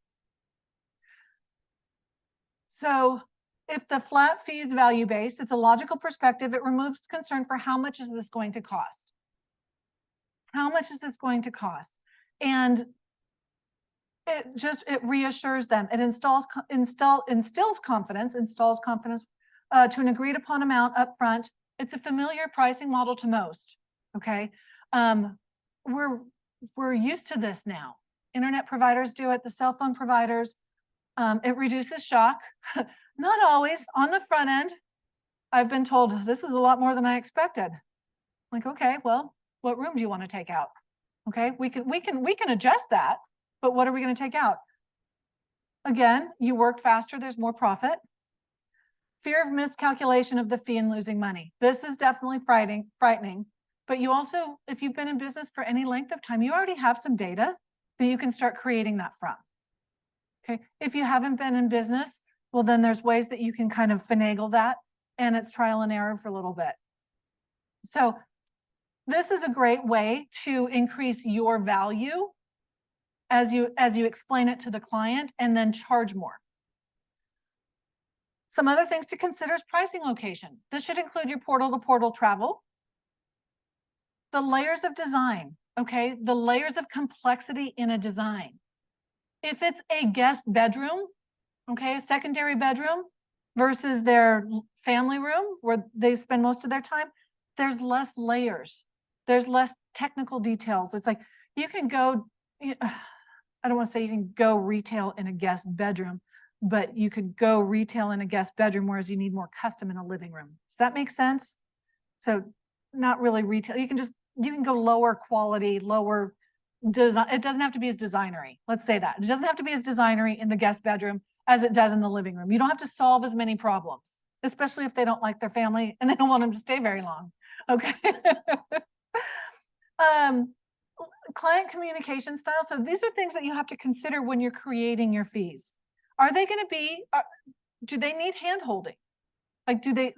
So if the flat fee is value-based, it's a logical perspective. It removes concern for how much is this going to cost? How much is this going to cost? And it reassures them. It installs confidence to an agreed upon amount up front. It's a familiar pricing model to most. Okay. We're used to this now. Internet providers do it, the cell phone providers. It reduces shock. Not always on the front end. I've been told this is a lot more than I expected. Like, okay, well, what room do you want to take out? Okay, we can adjust that, but what are we going to take out? Again, you work faster, there's more profit. Fear of miscalculation of the fee and losing money. This is definitely frightening, but you also, if you've been in business for any length of time, you already have some data that you can start creating that from. Okay, if you haven't been in business, well, then there's ways that you can kind of finagle that, and it's trial and error for a little bit. So this is a great way to increase your value as you explain it to the client and then charge more. Some other things to consider is pricing location. This should include your portal-to-portal travel, the layers of design, okay? The layers of complexity in a design. If it's a guest bedroom, okay, a secondary bedroom versus their family room where they spend most of their time, there's less layers. There's less technical details. It's like you can go, I don't want to say you can go retail in a guest bedroom, but you could go retail in a guest bedroom, whereas you need more custom in a living room. Does that make sense? So not really retail. You can go lower quality, lower design. It doesn't have to be as designery. Let's say that. It doesn't have to be as designery in the guest bedroom as it does in the living room. You don't have to solve as many problems, especially if they don't like their family and they don't want them to stay very long. Okay. Client communication style. So these are things that you have to consider when you're creating your fees. Are they going to be, do they need hand-holding? Like, do they,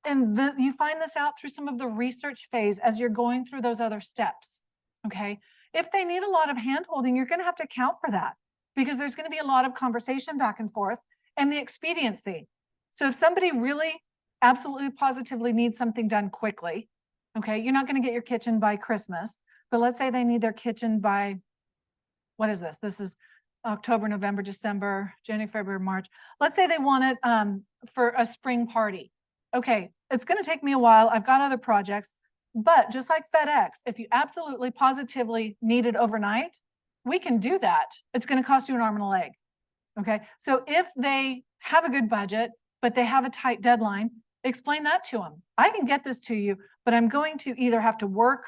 and you find this out through some of the research phase as you're going through those other steps, okay? If they need a lot of hand-holding, you're going to have to account for that because there's going to be a lot of conversation back and forth and the expediency. So if somebody really absolutely positively needs something done quickly, okay, you're not going to get your kitchen by Christmas, but let's say they need their kitchen by, what is this? This is October, November, December, January, February, March. Let's say they want it for a spring party. Okay, it's going to take me a while. I've got other projects. But just like FedEx, if you absolutely positively need it overnight, we can do that. It's going to cost you an arm and a leg. Okay. So if they have a good budget, but they have a tight deadline, explain that to them. I can get this to you, but I'm going to either have to work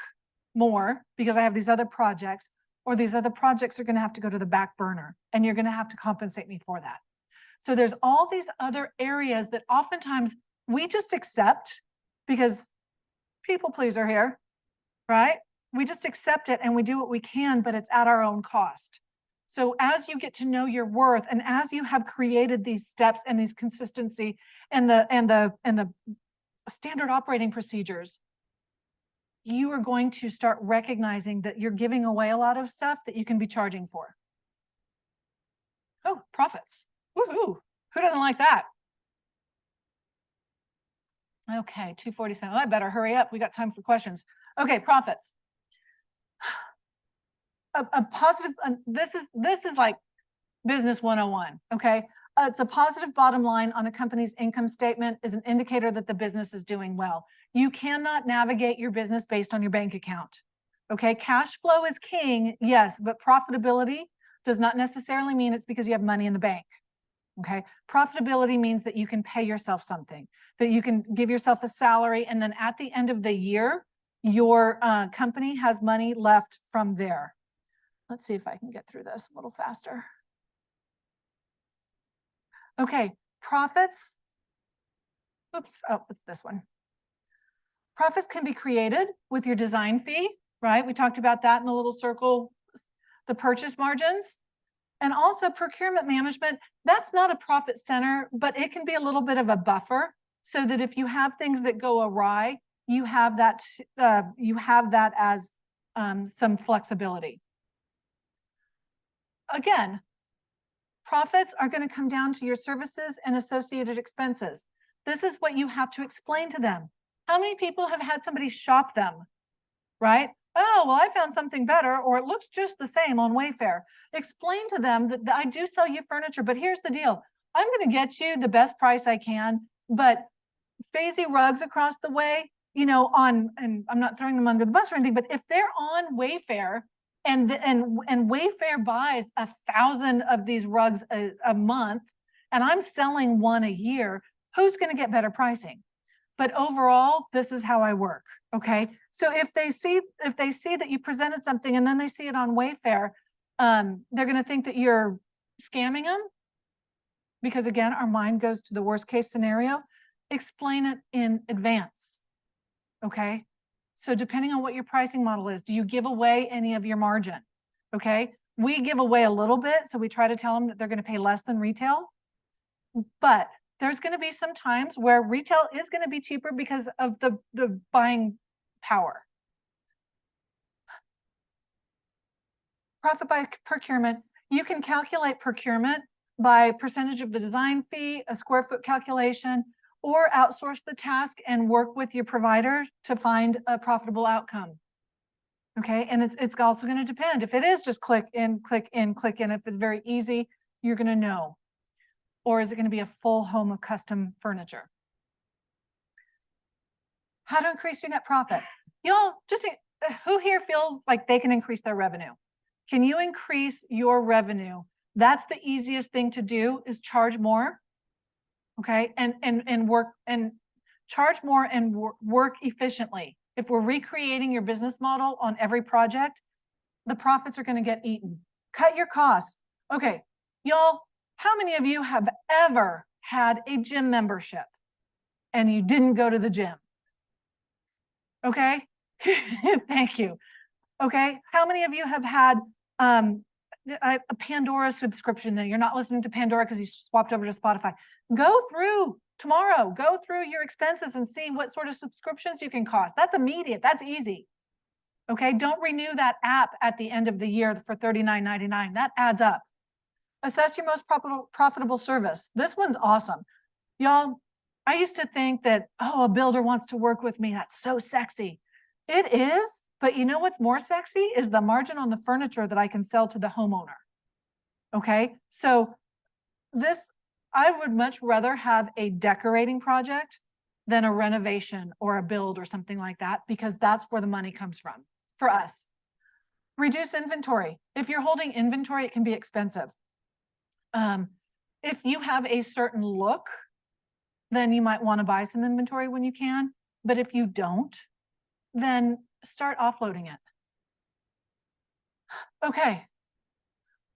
more because I have these other projects, or these other projects are going to have to go to the back burner, and you're going to have to compensate me for that. So there's all these other areas that oftentimes we just accept because people pleaser here, right? We just accept it and we do what we can, but it's at our own cost. So as you get to know your worth, and as you have created these steps and these consistency and the standard operating procedures, you are going to start recognizing that you're giving away a lot of stuff that you can be charging for. Oh, profits. Woohoo. Who doesn't like that? Okay, 2:47. I better hurry up. We got time for questions. Okay, profits. A positive, this is like business 101, okay? It's a positive bottom line on a company's income statement is an indicator that the business is doing well. You cannot navigate your business based on your bank account, okay? Cash flow is king, yes, but profitability does not necessarily mean it's because you have money in the bank, okay? Profitability means that you can pay yourself something, that you can give yourself a salary, and then at the end of the year, your company has money left from there. Let's see if I can get through this a little faster. Okay, profits. Oops, oh, it's this one. Profits can be created with your design fee, right? We talked about that in the little circle, the purchase margins. And also procurement management, that's not a profit center, but it can be a little bit of a buffer so that if you have things that go awry, you have that as some flexibility. Again, profits are going to come down to your services and associated expenses. This is what you have to explain to them. How many people have had somebody shop them, right? Oh, well, I found something better, or it looks just the same on Wayfair. Explain to them that I do sell you furniture, but here's the deal. I'm going to get you the best price I can, but Fazy Rugs across the way, you know, and I'm not throwing them under the bus or anything, but if they're on Wayfair, and Wayfair buys 1,000 of these rugs a month, and I'm selling one a year, who's going to get better pricing? But overall, this is how I work. Okay. So if they see that you presented something and then they see it on Wayfair, they're going to think that you're scamming them. Because again, our mind goes to the worst case scenario. Explain it in advance. Okay. So depending on what your pricing model is, do you give away any of your margin? Okay. We give away a little bit. So we try to tell them that they're going to pay less than retail, but there's going to be some times where retail is going to be cheaper because of the buying power. Profit by procurement. You can calculate procurement by percentage of the design fee, a square foot calculation, or outsource the task and work with your provider to find a profitable outcome. Okay, and it's also going to depend. If it is just click in, click in, click in, if it's very easy, you're going to know. Or is it going to be a full home of custom furniture? How to increase your net profit? Y'all, just who here feels like they can increase their revenue? Can you increase your revenue? That's the easiest thing to do, is charge more. Okay, and work and charge more and work efficiently. If we're recreating your business model on every project, the profits are going to get eaten. Cut your costs. Okay, y'all, how many of you have ever had a gym membership and you didn't go to the gym? Okay, thank you. Okay, how many of you have had a Pandora subscription that you're not listening to Pandora because you swapped over to Spotify? Go through tomorrow, go through your expenses and see what sort of subscriptions you can cost. That's immediate, that's easy. Okay, don't renew that app at the end of the year for $39.99. That adds up. Assess your most profitable service. This one's awesome. Y'all, I used to think that, oh, a builder wants to work with me. That's so sexy. It is, but you know what's more sexy is the margin on the furniture that I can sell to the homeowner. Okay, so I would much rather have a decorating project than a renovation or a build or something like that, because that's where the money comes from for us. Reduce inventory. If you're holding inventory, it can be expensive. If you have a certain look, then you might want to buy some inventory when you can. But if you don't, then start offloading it. Okay.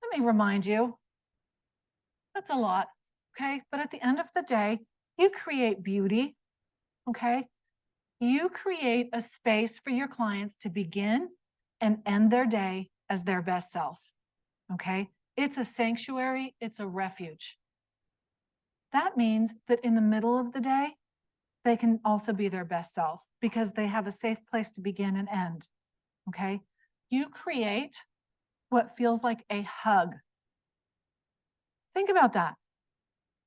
Let me remind you, that's a lot. Okay. But at the end of the day, you create beauty. Okay. You create a space for your clients to begin and end their day as their best self. Okay. It's a sanctuary. It's a refuge. That means that in the middle of the day, they can also be their best self because they have a safe place to begin and end. Okay. You create what feels like a hug. Think about that.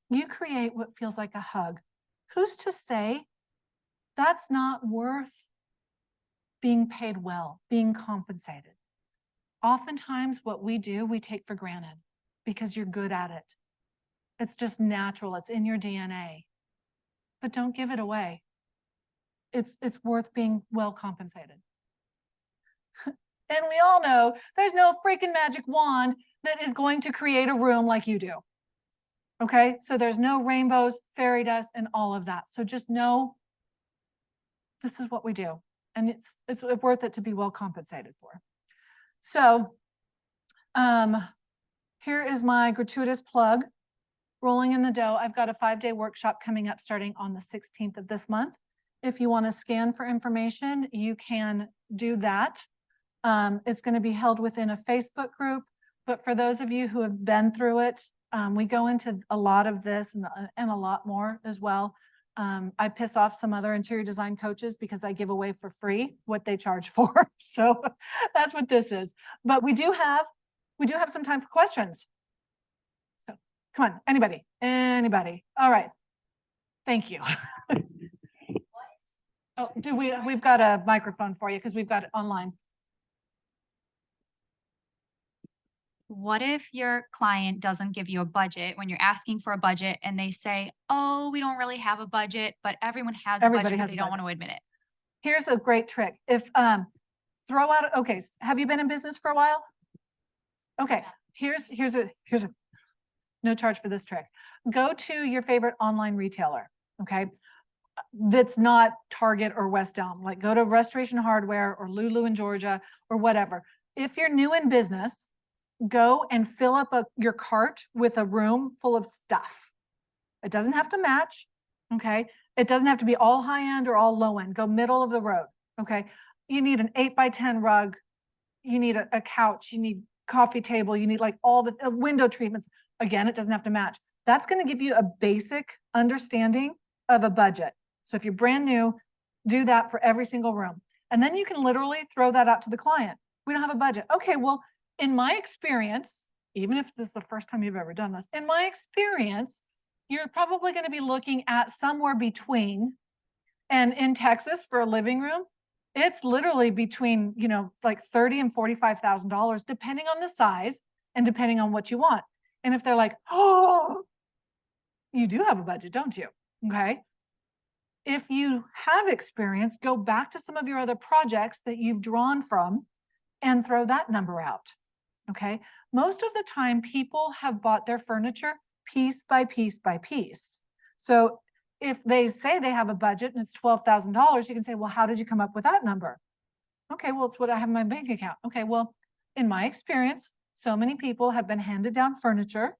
You create what feels like a hug. Who's to say that's not worth being paid well, being compensated? Oftentimes what we do, we take for granted because you're good at it. It's just natural. It's in your DNA. But don't give it away. It's worth being well compensated. And we all know there's no freaking magic wand that is going to create a room like you do. Okay, so there's no rainbows, fairy dust, and all of that. So just know this is what we do, and it's worth it to be well compensated for. So here is my gratuitous plug. Rolling in the dough. I've got a 5-day workshop coming up starting on the 16th of this month. If you want to scan for information, you can do that. It's going to be held within a Facebook group, but for those of you who have been through it, we go into a lot of this and a lot more as well. I piss off some other interior design coaches because I give away for free what they charge for. So that's what this is. But we do have some time for questions. So come on, anybody. All right. Thank you. Oh, we've got a microphone for you because we've got it online. What if your client doesn't give you a budget when you're asking for a budget and they say, oh, we don't really have a budget, but everyone has a Everybody budget, has but a they don't budget. want to admit it? Here's a great trick. If throw out, okay, have you been in business for a while? Okay, here's a no charge for this trick. Go to your favorite online retailer, okay? That's not Target or West Elm. Like go to Restoration Hardware or Lulu in Georgia or whatever. If you're new in business, go and fill up your cart with a room full of stuff. It doesn't have to match, okay? It doesn't have to be all high end or all low end. Go middle of the road, okay? You need an 8x10 rug. You need a couch. You need coffee table. You need like all the window treatments. Again, it doesn't have to match. That's going to give you a basic understanding of a budget. So if you're brand new, do that for every single room. And then you can literally throw that out to the client. We don't have a budget. Okay, well, in my experience, even if this is the first time you've ever done this, in my experience, you're probably going to be looking at somewhere between, and in Texas for a living room, it's literally between, like $30,000 and $45,000, depending on the size and depending on what you want. And if they're like, oh, you do have a budget, don't you? Okay. If you have experience, go back to some of your other projects that you've drawn from and throw that number out. Okay. Most of the time, people have bought their furniture piece by piece by piece. So if they say they have a budget and it's $12,000, you can say, well, how did you come up with that number? Okay, well, it's what I have in my bank account. Okay, well, in my experience, so many people have been handed down furniture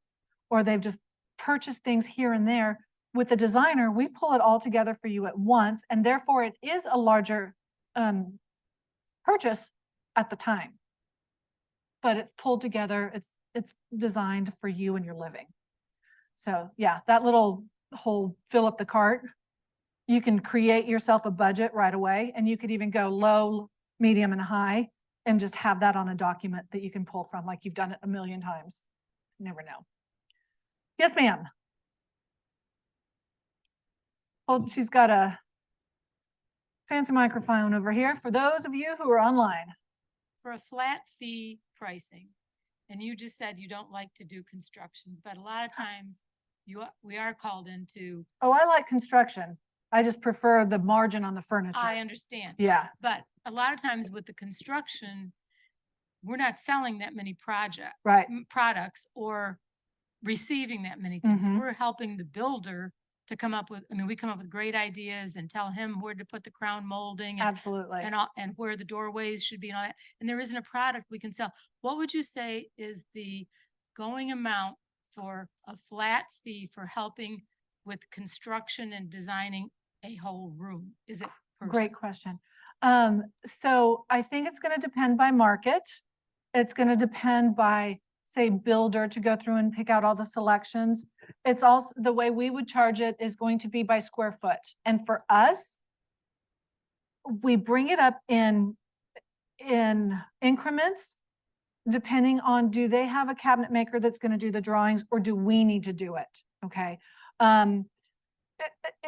or they've just purchased things here and there. With the designer, we pull it all together for you at once, and therefore it is a larger purchase at the time. But it's pulled together, it's designed for you and your living. So yeah, that little whole fill up the cart, you can create yourself a budget right away, and you could even go low, medium, and high, and just have that on a document that you can pull from, like you've done it a million times. You never know. Yes, ma'am. Oh, she's got a fancy microphone over here for those of you who are online. For a flat fee pricing, and you just said you don't like to do construction, but a lot of times we are called into. Oh, I like construction. I just prefer the margin on the furniture. I understand. Yeah, But a lot of times with the construction, we're not selling that many right. products or receiving that many things. Mhm. We're helping the builder to come up with, I mean, we come up with great ideas and tell him where to put the crown molding and Absolutely. and where the doorways should be and all that. And there isn't a product we can sell. What would you say is the going amount for a flat fee for helping with construction and designing a whole room? Is it per Great question. So I think it's going to depend by market. It's going to depend by, say, builder to go through and pick out all the selections. It's also, the way we would charge it is going to be by square foot. And for us, we bring it up in increments, depending on, do they have a cabinet maker that's going to do the drawings, or do we need to do it? Okay.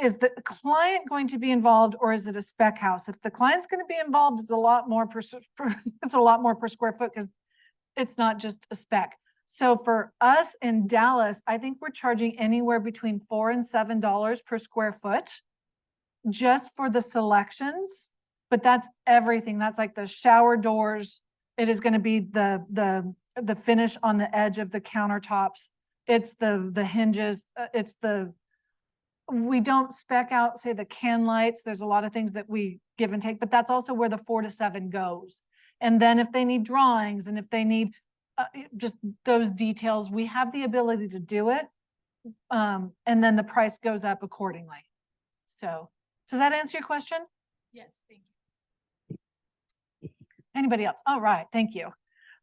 Is the client going to be involved, or is it a spec house? If the client's going to be involved, it's a lot more per square foot, because it's not just a spec. So for us in Dallas, I think we're charging anywhere between $4 and $7 per square foot just for the selections, but that's everything. That's like the shower doors. It is going to be the finish on the edge of the countertops. It's the hinges. We don't spec out, say, the can lights. There's a lot of things that we give and take, but that's also where the 4 to 7 goes. And then if they need drawings and if they need just those details, we have the ability to do it. And then the price goes up accordingly. So does that answer your question? Yes, thank you. Anybody else? All right, thank you.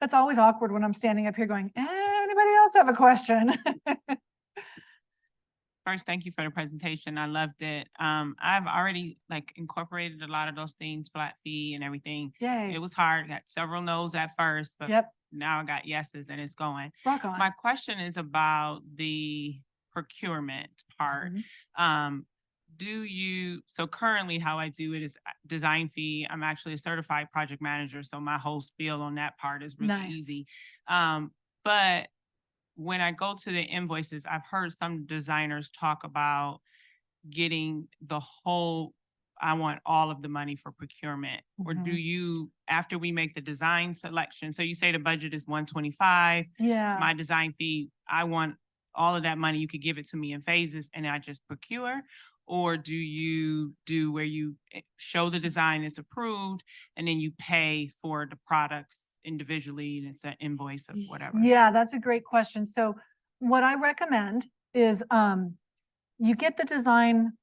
That's always awkward when I'm standing up here going, anybody else have a question? First, thank you for the presentation. I loved it. I've already incorporated a lot of those things, flat fee and everything. Yay. It was hard. Got several no's at first, but Yep, now I got yeses and it's going. rock on. My question is about the procurement part. Mhm. So currently how I do it is design fee. I'm actually a certified project manager, so my whole spiel on that part is really Nice. easy. But when I go to the invoices, I've heard some designers talk about getting the whole, I want all of the money for procurement. Or do you, after we make the design selection, so you say the budget is 125, Yeah. my design fee, I want all of that money, you could give it to me in phases and I just procure? Or do you do where you show the design, it's approved, and then you pay for the products individually and it's an invoice of whatever? Yeah, that's a great question. So what I recommend is you get the design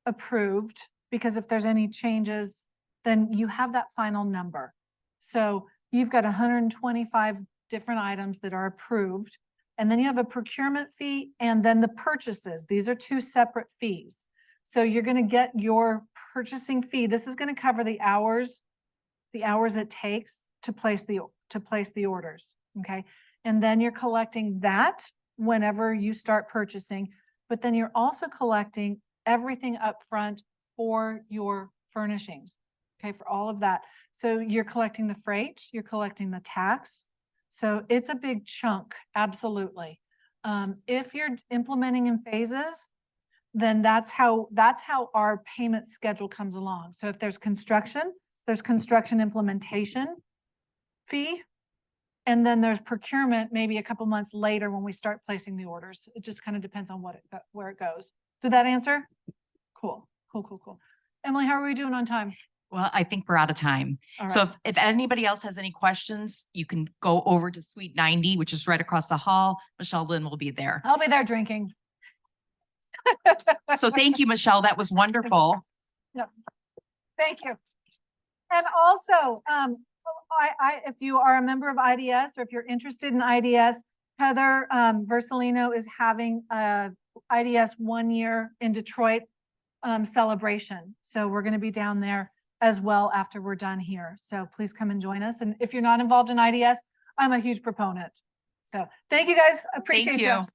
approved, because if there's any changes, then you have that final number. So you've got 125 different items that are approved, and then you have a procurement fee and then the purchases. These are 2 separate fees. So you're going to get your purchasing fee. This is going to cover the hours it takes to place the orders. Okay. And then you're collecting that whenever you start purchasing, but then you're also collecting everything up front for your furnishings. Okay. For all of that. So you're collecting the freight, you're collecting the tax. So it's a big chunk. Absolutely. If you're implementing in phases, then that's how our payment schedule comes along. So if there's construction implementation fee, and then there's procurement maybe a couple months later when we start placing the orders. It just kind of depends on where it goes. Did that answer? Cool. Emily, how are we doing on time? Well, I think we're out of time. All So right. if anybody else has any questions, you can go over to Suite 90, which is right across the hall. Michelle Lynn will be there. I'll be there drinking. So thank you, Michelle. That was wonderful. Thank you. And also, if you are a member of IDS, or if you're interested in IDS, Heather Versalino is having a IDS 1 year in Detroit celebration. So we're going to be down there as well after we're done here. So please come and join us. And if you're not involved in IDS, I'm a huge proponent. So thank you guys. Appreciate Thank you. you.